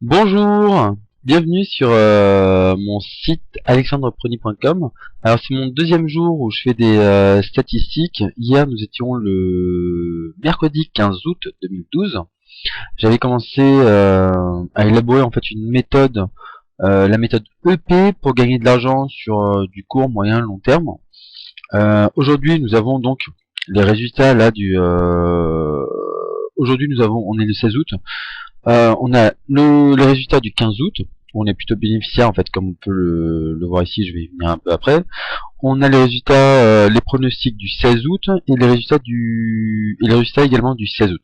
Bonjour, bienvenue sur mon site alexandreprony.com. Alors c'est mon deuxième jour où je fais des statistiques. Hier nous étions le mercredi 15 août 2012. J'avais commencé à élaborer en fait une méthode, la méthode EP pour gagner de l'argent sur du court, moyen, long terme. Aujourd'hui nous avons donc les résultats là du aujourd'hui on est le 16 août. On a les résultats du 15 août, où on est plutôt bénéficiaire en fait, comme on peut le voir ici, je vais y venir un peu après. On a les résultats, les pronostics du 16 août et les résultats également du 16 août.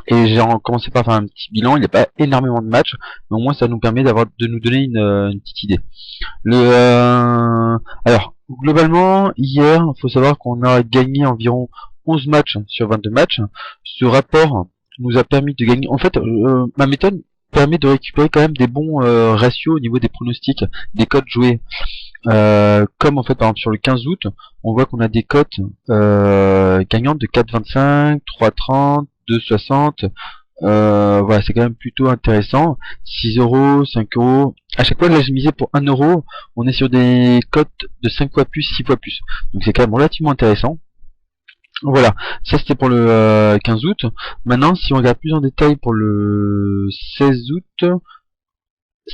Et j'ai commencé par faire un petit bilan. Il n'y a pas énormément de matchs, mais au moins ça nous permet de nous donner une petite idée. Alors globalement, hier, il faut savoir qu'on a gagné environ 11 matchs sur 22 matchs. Ce rapport nous a permis de gagner. En fait, ma méthode permet de récupérer quand même des bons ratios au niveau des pronostics, des cotes jouées. Comme en fait par exemple sur le 15 août, on voit qu'on a des cotes gagnantes de 4,25, 3,30, 2,60. Voilà, c'est quand même plutôt intéressant. 6 euros, 5 euros. À chaque fois, là, j'ai misé pour 1 euro. On est sur des cotes de 5 fois plus, 6 fois plus. Donc c'est quand même relativement intéressant. Voilà, ça c'était pour le 15 août. Maintenant, si on regarde plus en détail pour le 16 août,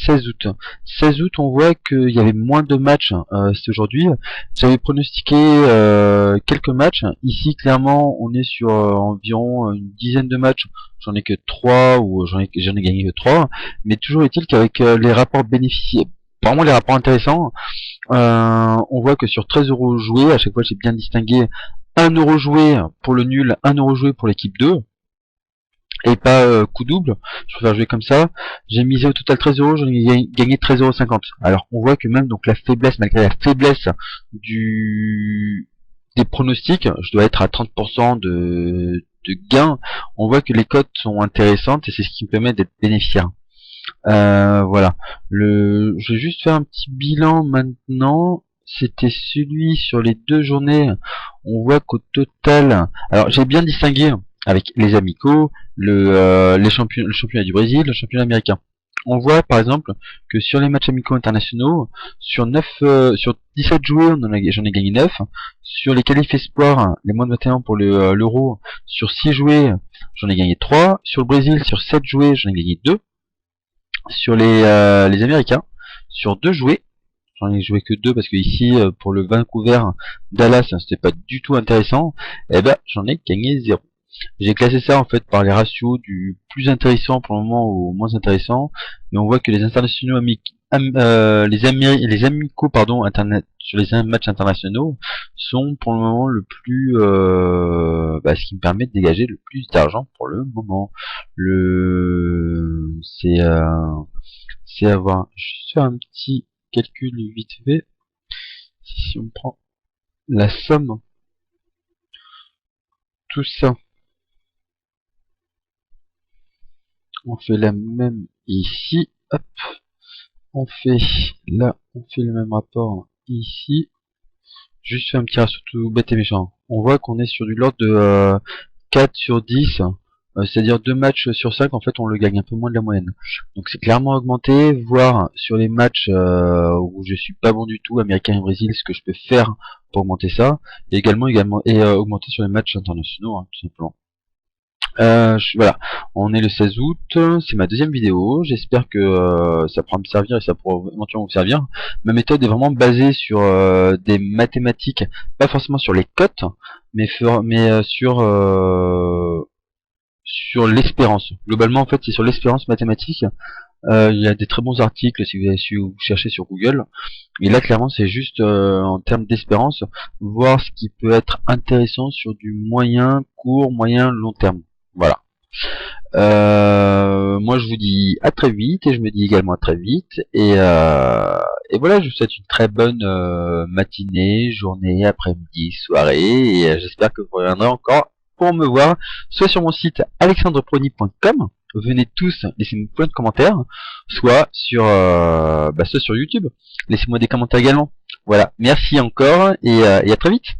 16 août. 16 août, on voit qu'il y avait moins de matchs c'est aujourd'hui. J'avais pronostiqué quelques matchs. Ici, clairement, on est sur environ une dizaine de matchs. J'en ai que 3 ou j'en ai gagné que 3. Mais toujours est-il qu'avec les rapports bénéficiés, vraiment les rapports intéressants, on voit que sur 13 euros joués, à chaque fois j'ai bien distingué 1 euro joué pour le nul, 1 euro joué pour l'équipe 2. Et pas coup double, je préfère jouer comme ça. J'ai misé au total 13 euros, j'en ai gagné 13,50 €. Alors on voit que même donc la faiblesse, malgré la faiblesse des pronostics, je dois être à 30% de gain. On voit que les cotes sont intéressantes et c'est ce qui me permet d'être bénéficiaire. Voilà. Je vais juste faire un petit bilan maintenant. C'était celui sur les 2 journées. On voit qu'au total, alors j'ai bien distingué avec les amicaux, le championnat du Brésil, le championnat américain. On voit par exemple que sur les matchs amicaux internationaux, sur 17 joués, j'en ai gagné 9. Sur les qualifs espoirs, les moins de 21 pour l'euro, sur 6 joués, j'en ai gagné 3. Sur le Brésil, sur 7 joués, j'en ai gagné 2. Sur les Américains, sur 2 joués, j'en ai joué que 2 parce que ici, pour le Vancouver Dallas, c'était pas du tout intéressant, et ben j'en ai gagné 0. J'ai classé ça en fait par les ratios du plus intéressant pour le moment au moins intéressant, et on voit que les internationaux les amicaux pardon sur les matchs internationaux sont pour le moment le plus ce qui me permet de dégager le plus d'argent pour le moment. C'est avoir juste faire un petit calcul vite fait. Si on prend la somme, tout ça, on fait la même ici, hop, on fait le même rapport ici, juste faire un petit ratio tout bête et méchant. On voit qu'on est sur du l'ordre de 4 sur 10, c'est-à-dire 2 matchs sur 5, en fait on le gagne un peu moins de la moyenne. Donc c'est clairement augmenté, voire sur les matchs où je suis pas bon du tout, Américain et Brésil, ce que je peux faire pour augmenter ça, et également augmenter sur les matchs internationaux, hein, tout simplement. Voilà, on est le 16 août, c'est ma deuxième vidéo, j'espère que ça pourra me servir et ça pourra éventuellement vous servir. Ma méthode est vraiment basée sur des mathématiques, pas forcément sur les cotes, mais sur l'espérance. Globalement, en fait, c'est sur l'espérance mathématique. Il y a des très bons articles si vous cherchez sur Google. Et là, clairement, c'est juste en termes d'espérance, voir ce qui peut être intéressant sur du moyen, court, moyen, long terme. Voilà. Moi, je vous dis à très vite et je me dis également à très vite. Et voilà, je vous souhaite une très bonne matinée, journée, après-midi, soirée. Et j'espère que vous reviendrez encore pour me voir, soit sur mon site alexandreprony.com. Venez tous, laissez-moi plein de commentaires, soit sur YouTube. Laissez-moi des commentaires également. Voilà, merci encore et à très vite.